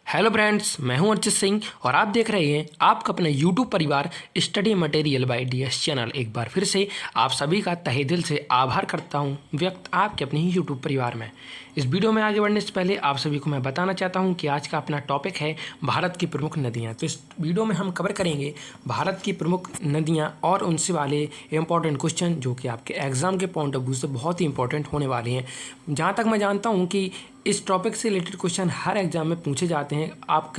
Hello friends, मैं हूं अर्जित सिंह और आप देख रहे हैं आपका अपना यूट्यूब परिवार study material by DS channel. एक बार फिर से आप सभी का तहे दिल से आभार करता हूं व्यक्त आपके अपने ही यूट्यूब परिवार में। इस वीडियो में आगे बढ़ने से पहले आप सभी को मैं बताना चाहता हूं कि आज का अपना टॉपिक है भारत की प्रमुख नदियाँ। तो इस वीडियो में हम कवर करेंगे भारत की प्रमुख नदियाँ और उनसे वाले इंपॉर्टेंट क्वेश्चन जो कि आपके एग्जाम के पॉइंट ऑफ व्यू से बहुत ही इंपॉर्टेंट होने वाले हैं। जहाँ तक मैं जानता हूँ कि इस टॉपिक से रिलेटेड क्वेश्चन हर एग्जाम में पूछे जाते हैं। आप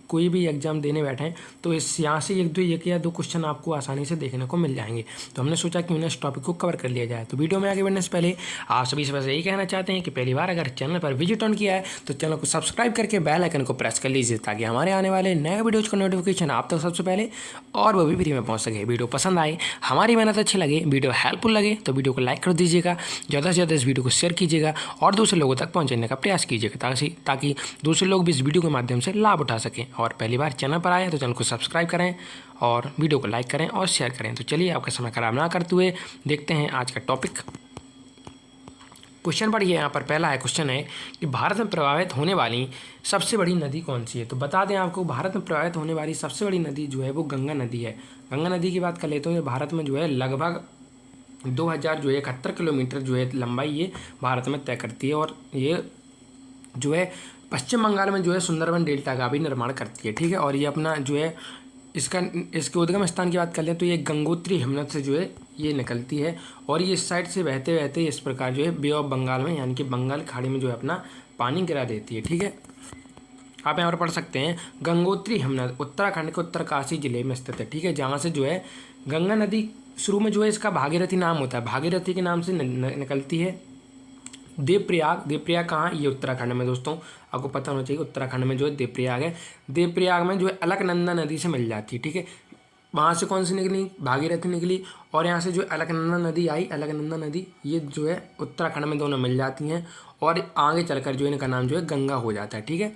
कोई भी एग्जाम देने बैठें तो इस यहाँ से एक या दो क्वेश्चन आपको आसानी से देखने को मिल जाएंगे। तो हमने सोचा कि उन्हें इस टॉपिक को कवर कर लिया जाए। तो वीडियो में आगे बढ़ने से पहले आप सभी से बस यही कहना चाहते हैं कि पहली बार अगर चैनल पर विजिट ऑन किया है तो चैनल को सब्सक्राइब करके बेल आइकन को प्रेस कर लीजिए ताकि हमारे आने वाले नए वीडियोज़ का नोटिफिकेशन आप तक सबसे पहले और वो भी फ्री में पहुँच सके। वीडियो पसंद आए, हमारी मेहनत अच्छी लगे, वीडियो हेल्पफुल लगे तो वीडियो को लाइक कर दीजिएगा, ज़्यादा से ज़्यादा इस वीडियो को शेयर कीजिएगा और दूसरे लोगों तक पहुँचाने का प्रयास कीजिएगा ताकि दूसरे लोग भी इस वीडियो के माध्यम से लाभ उठा सकें। और पहली बार चैनल पर आए हैं तो चैनल को सब्सक्राइब करें और वीडियो को लाइक करें और शेयर करें। तो चलिए आपका समय खराब ना करते हुए देखते हैं आज का टॉपिक। क्वेश्चन पढ़िए, यहाँ पर पहला है क्वेश्चन है कि भारत में प्रभावित होने वाली सबसे बड़ी नदी कौन सी है। तो बता दें आपको, भारत में प्रभावित होने वाली सबसे बड़ी नदी जो है वो गंगा नदी है। गंगा नदी की बात कर लेते हैं। भारत में जो है लगभग 2071 किलोमीटर जो है लंबाई ये भारत में तय करती है और ये जो है पश्चिम बंगाल में जो है सुंदरबन डेल्टा का भी निर्माण करती है। ठीक है, और ये अपना जो है इसके उद्गम स्थान की बात कर लें तो ये गंगोत्री हिमनद से जो है ये निकलती है और ये इस साइड से बहते बहते इस प्रकार जो है बे ऑफ बंगाल में यानी कि बंगाल खाड़ी में जो है अपना पानी गिरा देती है। ठीक है, आप यहाँ पर पढ़ सकते हैं गंगोत्री हिमनद उत्तराखंड के उत्तरकाशी जिले में स्थित है। ठीक है, जहाँ से जो है गंगा नदी शुरू में जो है इसका भागीरथी नाम होता है, भागीरथी के नाम से निकलती है। देवप्रयाग कहाँ, ये उत्तराखंड में दोस्तों, आपको पता होना चाहिए उत्तराखंड में जो है देवप्रयाग है। देवप्रयाग में जो है अलकनंदा नदी से मिल जाती है। ठीक है, वहाँ से कौन सी निकली, भागीरथी निकली और यहाँ से जो अलकनंदा नदी आई, अलकनंदा नदी ये जो है उत्तराखंड में दोनों मिल जाती हैं और आगे चलकर जो है इनका नाम जो है गंगा हो जाता है। ठीक है,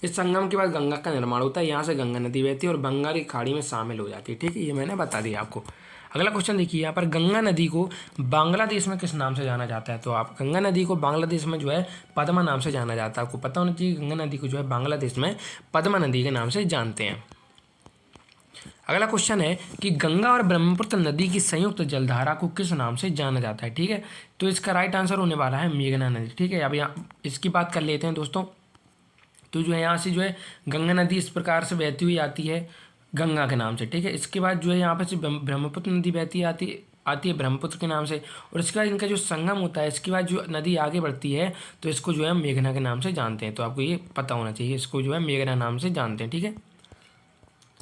इस संगम के बाद गंगा का निर्माण होता है, यहाँ से गंगा नदी बहती है और बंगाल की खाड़ी में शामिल हो जाती है। ठीक है, ये मैंने बता दिया आपको। अगला क्वेश्चन देखिए, यहाँ पर गंगा नदी को बांग्लादेश में किस नाम से जाना जाता है। तो आप गंगा नदी को बांग्लादेश में जो है पद्मा नाम से जाना जाता है। आपको पता होना चाहिए गंगा नदी को जो है बांग्लादेश में पद्मा नदी के नाम से जानते हैं। अगला क्वेश्चन है कि गंगा और ब्रह्मपुत्र नदी की संयुक्त जलधारा को किस नाम से जाना जाता है। ठीक है, तो इसका राइट आंसर होने वाला है मेघना नदी। ठीक है, अब यहाँ इसकी बात कर लेते हैं दोस्तों। तो जो है यहाँ से जो है गंगा नदी इस प्रकार से बहती हुई आती है गंगा के नाम से। ठीक है, इसके बाद जो है यहाँ पर से ब्रह्मपुत्र नदी बहती आती है ब्रह्मपुत्र के नाम से और इसके बाद इनका जो संगम होता है, इसके बाद जो नदी आगे बढ़ती है तो इसको जो है मेघना के नाम से जानते हैं। तो आपको ये पता होना चाहिए, इसको जो है मेघना नाम से जानते हैं। ठीक है,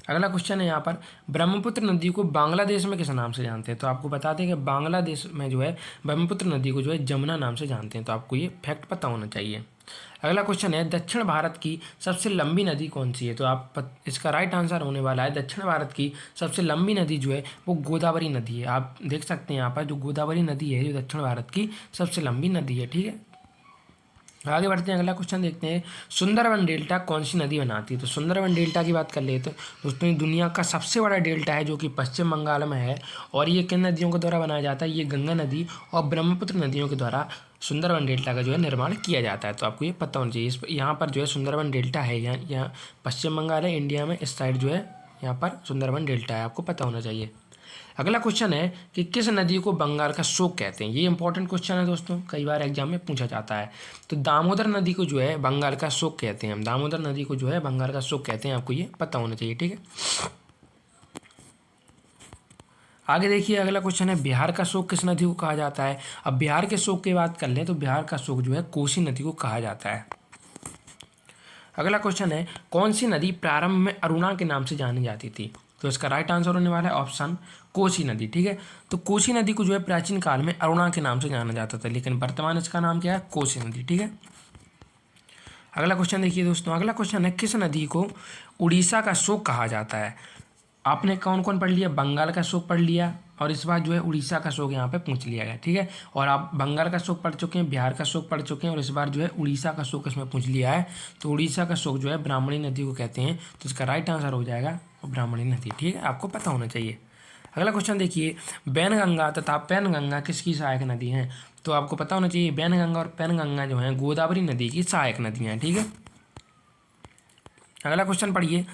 अगला क्वेश्चन है यहाँ पर ब्रह्मपुत्र नदी को बांग्लादेश में किस नाम से जानते हैं। तो आपको बताते हैं कि बांग्लादेश में जो है ब्रह्मपुत्र नदी को जो है जमुना नाम से जानते हैं। तो आपको ये फैक्ट पता होना चाहिए। अगला क्वेश्चन है दक्षिण भारत की सबसे लंबी नदी कौन सी है। तो इसका राइट आंसर होने वाला है दक्षिण भारत की सबसे लंबी नदी जो है वो गोदावरी नदी है। आप देख सकते हैं यहाँ पर जो गोदावरी नदी है जो दक्षिण भारत की सबसे लंबी नदी है। ठीक है, आगे बढ़ते हैं, अगला क्वेश्चन देखते हैं सुंदरबन डेल्टा कौन सी नदी बनाती है। तो सुंदरबन डेल्टा की बात कर लेते हैं दोस्तों, ये दुनिया का सबसे बड़ा डेल्टा है जो कि पश्चिम बंगाल में है और ये किन नदियों के द्वारा बनाया जाता है, ये गंगा नदी और ब्रह्मपुत्र नदियों के द्वारा सुंदरबन डेल्टा का जो है निर्माण किया जाता है। तो आपको ये पता होना चाहिए। यहाँ पर जो है सुंदरबन डेल्टा है, यहाँ पश्चिम बंगाल है इंडिया में, इस साइड जो है यहाँ पर सुंदरबन डेल्टा है, आपको पता होना चाहिए। अगला क्वेश्चन है कि किस नदी को बंगाल का शोक कहते हैं। ये इंपॉर्टेंट क्वेश्चन है दोस्तों, कई बार एग्जाम में पूछा जाता है। तो दामोदर नदी को जो है बंगाल का शोक कहते हैं। हम दामोदर नदी को जो है बंगाल का शोक कहते हैं, आपको ये पता होना चाहिए। ठीक है, आगे देखिए, अगला क्वेश्चन है बिहार का शोक किस नदी को कहा जाता है। अब बिहार के शोक की बात कर लें तो बिहार का शोक जो है कोसी नदी को कहा जाता है। अगला क्वेश्चन है कौन सी नदी प्रारंभ में अरुणा के नाम से जानी जाती थी। तो इसका राइट आंसर होने वाला है ऑप्शन कोसी नदी। ठीक है, तो कोसी नदी को जो है प्राचीन काल में अरुणा के नाम से जाना जाता था, लेकिन वर्तमान इसका नाम क्या है, कोसी नदी। ठीक है, अगला क्वेश्चन देखिए दोस्तों, अगला क्वेश्चन है किस नदी को उड़ीसा का शोक कहा जाता है। आपने कौन कौन पढ़ लिया, बंगाल का शोक पढ़ लिया और इस बार जो है उड़ीसा का शोक यहाँ पे पूछ लिया गया। ठीक है, और आप बंगाल का शोक पढ़ चुके हैं, बिहार का शोक पढ़ चुके हैं और इस बार जो है उड़ीसा का शोक इसमें पूछ लिया है। तो उड़ीसा का शोक जो है ब्राह्मणी नदी को कहते हैं, तो इसका राइट आंसर हो जाएगा ब्राह्मणी नदी। ठीक है, आपको पता होना चाहिए। अगला क्वेश्चन देखिए, बैनगंगा तथा पैनगंगा किसकी सहायक नदी हैं। तो आपको पता होना चाहिए बैनगंगा और पैनगंगा जो हैं गोदावरी नदी की सहायक नदियाँ हैं। ठीक है, अगला क्वेश्चन पढ़िए,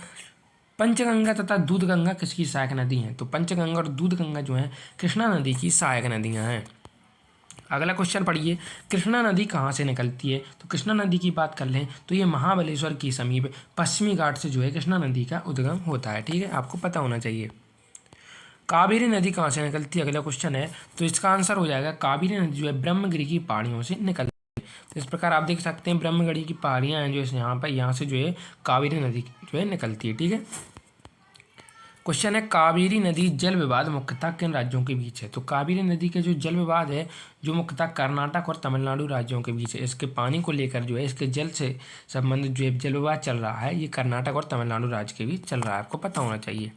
पंचगंगा तथा दूधगंगा किसकी सहायक नदी हैं? तो पंचगंगा और दूधगंगा जो है कृष्णा नदी की सहायक नदियां हैं। अगला क्वेश्चन पढ़िए, कृष्णा नदी कहाँ से निकलती है? तो कृष्णा नदी की बात कर लें तो ये महाबलेश्वर के समीप पश्चिमी घाट से जो है कृष्णा नदी का उद्गम होता है। ठीक है, आपको पता होना चाहिए। कावेरी नदी कहाँ से निकलती है? अगला क्वेश्चन है, तो इसका आंसर हो जाएगा कावेरी नदी जो है ब्रह्मगिरी की पहाड़ियों से निकलती है। तो इस प्रकार आप देख सकते हैं ब्रह्मगिरी की पहाड़ियाँ हैं जो यहाँ पर, यहाँ से जो है कावेरी नदी जो है निकलती है। ठीक है, क्वेश्चन है, कावेरी नदी जल विवाद मुख्यतः किन राज्यों के बीच है? तो कावेरी नदी के जो जल विवाद है जो मुख्यतः कर्नाटक और तमिलनाडु राज्यों के बीच है। इसके पानी को लेकर जो है, इसके जल से संबंधित जो जल विवाद चल रहा है, ये कर्नाटक और तमिलनाडु राज्य के बीच चल रहा है, आपको पता होना चाहिए।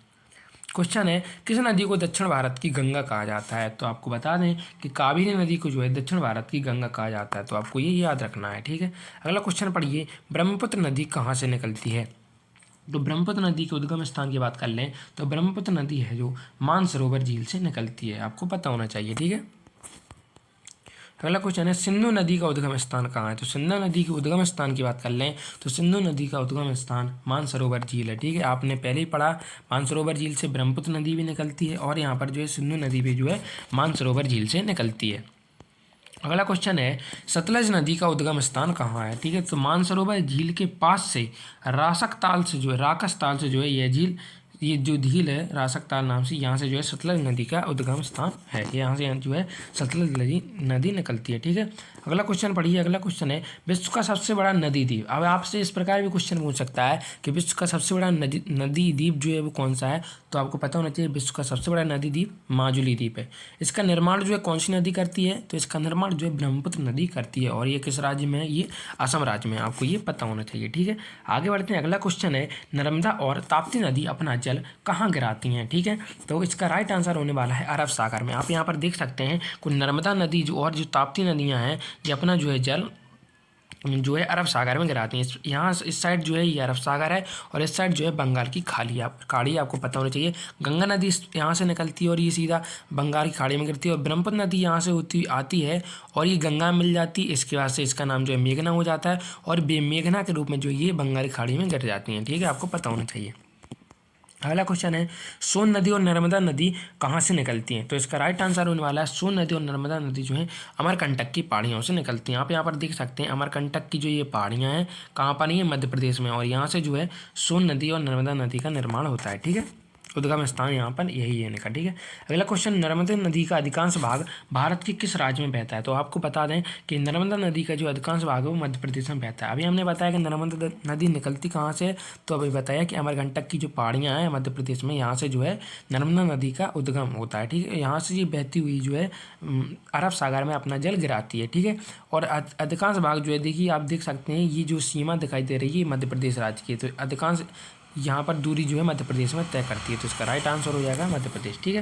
क्वेश्चन है, किस नदी को दक्षिण भारत की गंगा कहा जाता है? तो आपको बता दें कि कावेरी नदी को जो है दक्षिण भारत की गंगा कहा जाता है, तो आपको ये याद रखना है। ठीक है, अगला क्वेश्चन पढ़िए, ब्रह्मपुत्र नदी कहाँ से निकलती है? तो ब्रह्मपुत्र नदी के उद्गम स्थान की बात कर लें तो ब्रह्मपुत्र नदी है जो मानसरोवर झील से निकलती है, आपको पता होना चाहिए। ठीक है, अगला क्वेश्चन है, सिंधु नदी का उद्गम स्थान कहाँ है? तो सिंधु नदी के उद्गम स्थान की बात कर लें तो सिंधु नदी का उद्गम स्थान मानसरोवर झील है। ठीक है, आपने पहले ही पढ़ा, मानसरोवर झील से ब्रह्मपुत्र नदी भी निकलती है और यहाँ पर जो है सिंधु नदी भी जो है मानसरोवर झील से निकलती है। अगला क्वेश्चन है, सतलज नदी का उद्गम स्थान कहाँ है? ठीक है, तो मानसरोवर झील के पास से रासक ताल से जो है, राकस ताल से जो है यह झील, ये जो झील है रासक ताल नाम से, यहाँ से जो है सतलज नदी का उद्गम स्थान है। यहाँ से जो है सतलज नदी निकलती है। ठीक है, अगला क्वेश्चन पढ़िए। अगला क्वेश्चन है, विश्व का सबसे बड़ा नदी द्वीप। अब आपसे इस प्रकार भी क्वेश्चन पूछ सकता है कि विश्व का सबसे बड़ा नदी द्वीप जो है वो कौन सा है? तो आपको पता होना चाहिए विश्व का सबसे बड़ा नदी द्वीप माजुली द्वीप है। इसका निर्माण जो है कौन सी नदी करती है? तो इसका निर्माण जो है ब्रह्मपुत्र नदी करती है और ये किस राज्य में है? ये असम राज्य में है, आपको ये पता होना चाहिए। ठीक है, आगे बढ़ते हैं। अगला क्वेश्चन है, नर्मदा और ताप्ती नदी अपना जल कहाँ गिराती हैं? ठीक है, तो इसका राइट आंसर होने वाला है अरब सागर में। आप यहाँ पर देख सकते हैं कुछ नर्मदा नदी जो और जो ताप्ती नदियाँ हैं ये अपना जो है जल जो है अरब सागर में गिराती हैं। यहाँ इस साइड जो है ये अरब सागर है और इस साइड जो है बंगाल की खाड़ी आपको पता होना चाहिए। गंगा नदी यहाँ से निकलती है और ये सीधा बंगाल की खाड़ी में गिरती है और ब्रह्मपुत्र नदी यहाँ से होती आती है और ये गंगा में मिल जाती है। इसके बाद से इसका नाम जो है मेघना हो जाता है और मेघना के रूप में जो ये बंगाल की खाड़ी में गिर जाती हैं। ठीक है, आपको पता होना चाहिए। अगला क्वेश्चन है, सोन नदी और नर्मदा नदी कहाँ से निकलती हैं? तो इसका राइट आंसर होने वाला है सोन नदी और नर्मदा नदी जो है अमरकंटक की पहाड़ियों से निकलती हैं। आप यहाँ पर देख सकते हैं अमरकंटक की जो ये पहाड़ियाँ हैं कहाँ पर, ये मध्य प्रदेश में, और यहाँ से जो है सोन नदी और नर्मदा नदी का निर्माण होता है। ठीक है, उद्गम स्थान यहाँ पर यही है इनका। ठीक है, अगला क्वेश्चन, नर्मदा नदी का अधिकांश भाग भारत के किस राज्य में बहता है? तो आपको बता दें कि नर्मदा नदी का जो अधिकांश भाग है वो मध्य प्रदेश में बहता है। अभी हमने बताया कि नर्मदा नदी निकलती कहाँ से, तो अभी बताया कि अमरकंटक की जो पहाड़ियाँ हैं मध्य प्रदेश में, यहाँ से जो है नर्मदा नदी का उद्गम होता है। ठीक है, यहाँ से ये बहती हुई जो है अरब सागर में अपना जल गिराती है। ठीक है, और अधिकांश भाग जो है, देखिए आप देख सकते हैं ये जो सीमा दिखाई दे रही है मध्य प्रदेश राज्य की, तो अधिकांश यहाँ पर दूरी जो है मध्य प्रदेश में तय करती है, तो इसका राइट आंसर हो जाएगा मध्य प्रदेश। ठीक है,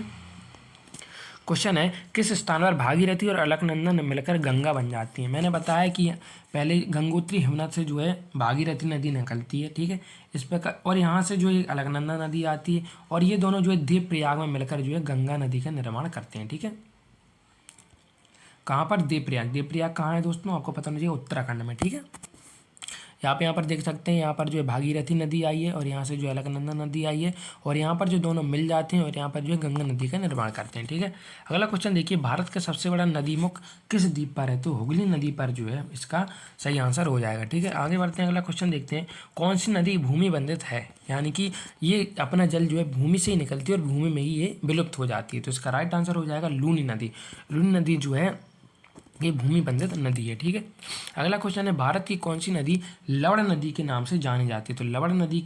क्वेश्चन है, किस स्थान पर भागीरथी और अलकनंदा मिलकर गंगा बन जाती है? मैंने बताया कि पहले गंगोत्री हिमनद से जो है भागीरथी नदी निकलती है। ठीक है, इस प्रकार, और यहाँ से जो है अलकनंदा नदी आती है और ये दोनों जो है देवप्रयाग में मिलकर जो है गंगा नदी का निर्माण करते हैं। ठीक है, कहाँ पर? देवप्रयाग कहाँ है दोस्तों? आपको पता होना चाहिए, उत्तराखंड में। ठीक है, यहाँ पर देख सकते हैं, यहाँ पर जो है भागीरथी नदी आई है और यहाँ से जो है अलकनंदा नदी आई है और यहाँ पर जो दोनों मिल जाते हैं और यहाँ पर जो है गंगा नदी का निर्माण करते हैं। ठीक है, अगला क्वेश्चन देखिए, भारत का सबसे बड़ा नदी मुख किस द्वीप पर है? तो हुगली नदी पर जो है इसका सही आंसर हो जाएगा। ठीक है, आगे बढ़ते हैं। अगला क्वेश्चन देखते हैं, कौन सी नदी भूमि बंधित है, यानी कि ये अपना जल जो है भूमि से ही निकलती है और भूमि में ही ये विलुप्त हो जाती है, तो इसका राइट आंसर हो जाएगा लूनी नदी। लूनी नदी जो है ये भूमि बंधित नदी है। ठीक है, अगला क्वेश्चन है, भारत की कौन सी नदी लवण नदी के नाम से जानी जाती है? तो लवण नदी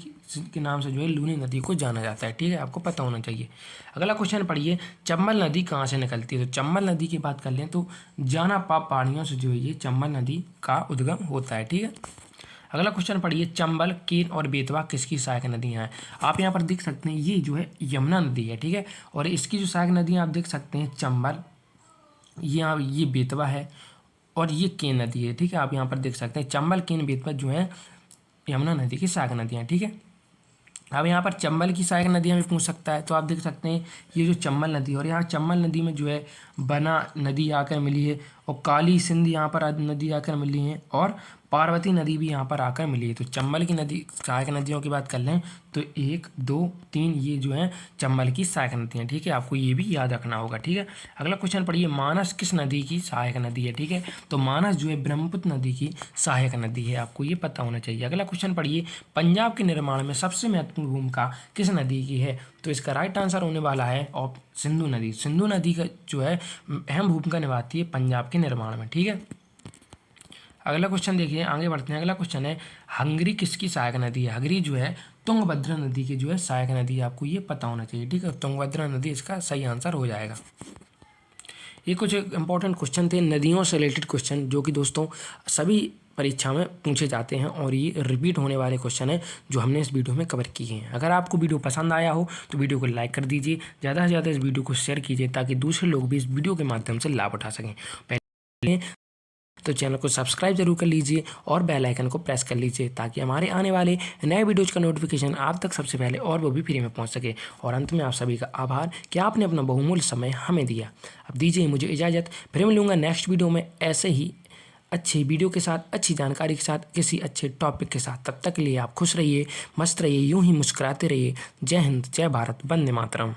के नाम से जो है लूनी नदी को जाना जाता है। ठीक है, आपको पता होना चाहिए। अगला क्वेश्चन पढ़िए, चंबल नदी कहाँ से निकलती है? तो चंबल नदी की बात कर लें तो जानापाप पहाड़ियों से जो है ये चंबल नदी का उद्गम होता है। ठीक है, अगला क्वेश्चन पढ़िए, चंबल, केन और बेतवा किसकी सहायक नदियाँ हैं? आप यहाँ पर देख सकते हैं ये जो है यमुना नदी है। ठीक है, और इसकी जो सहायक नदियाँ आप देख सकते हैं चंबल, यहाँ ये बेतवा है और ये केन नदी है। ठीक है, आप यहाँ पर देख सकते हैं चंबल, केन, बेतवा जो है यमुना नदी की सहायक नदियाँ। ठीक है, अब यहाँ पर चंबल की सहायक नदियाँ भी पूछ सकता है, तो आप देख सकते हैं ये जो चंबल नदी, और यहाँ चंबल नदी में जो है बना नदी आकर मिली है, और काली सिंध यहाँ पर नदी आकर मिली है, और पार्वती नदी भी यहाँ पर आकर मिली है। तो चंबल की नदी सहायक नदियों की बात कर लें तो 1 2 3 ये जो है चंबल की सहायक नदियाँ, ठीक है, आपको ये भी याद रखना होगा, ठीक है। अगला क्वेश्चन पढ़िए, मानस किस नदी की सहायक नदी है, ठीक है। तो मानस जो है ब्रह्मपुत्र नदी की सहायक नदी है, आपको ये पता होना चाहिए। अगला क्वेश्चन पढ़िए, पंजाब के निर्माण में सबसे महत्वपूर्ण भूमिका किस नदी की है। तो इसका राइट आंसर होने वाला है और सिंधु नदी। सिंधु नदी का जो है अहम भूमिका निभाती है पंजाब के निर्माण में, ठीक है। अगला क्वेश्चन देखिए, आगे बढ़ते हैं। अगला क्वेश्चन है, हंगरी किसकी सहायक नदी है। हंगरी जो है तुंगभद्रा नदी की जो है सहायक नदी है, आपको ये पता होना चाहिए, ठीक है। तुंगभद्रा नदी इसका सही आंसर हो जाएगा। ये कुछ इंपॉर्टेंट क्वेश्चन थे नदियों से रिलेटेड क्वेश्चन, जो कि दोस्तों सभी परीक्षा में पूछे जाते हैं, और ये रिपीट होने वाले क्वेश्चन है जो हमने इस वीडियो में कवर किए हैं। अगर आपको वीडियो पसंद आया हो तो वीडियो को लाइक कर दीजिए, ज़्यादा से ज़्यादा इस वीडियो को शेयर कीजिए ताकि दूसरे लोग भी इस वीडियो के माध्यम से लाभ उठा सकें। पहले तो चैनल को सब्सक्राइब जरूर कर लीजिए और बेल आइकन को प्रेस कर लीजिए ताकि हमारे आने वाले नए वीडियोज़ का नोटिफिकेशन आप तक सबसे पहले और वो भी फ्री में पहुंच सके। और अंत में आप सभी का आभार कि आपने अपना बहुमूल्य समय हमें दिया। अब दीजिए मुझे इजाज़त, फिर मिलूंगा नेक्स्ट वीडियो में ऐसे ही अच्छी वीडियो के साथ, अच्छी जानकारी के साथ, किसी अच्छे टॉपिक के साथ। तब तक के लिए आप खुश रहिए, मस्त रहिए, यूं ही मुस्कुराते रहिए। जय हिंद, जय भारत, वंदे मातरम।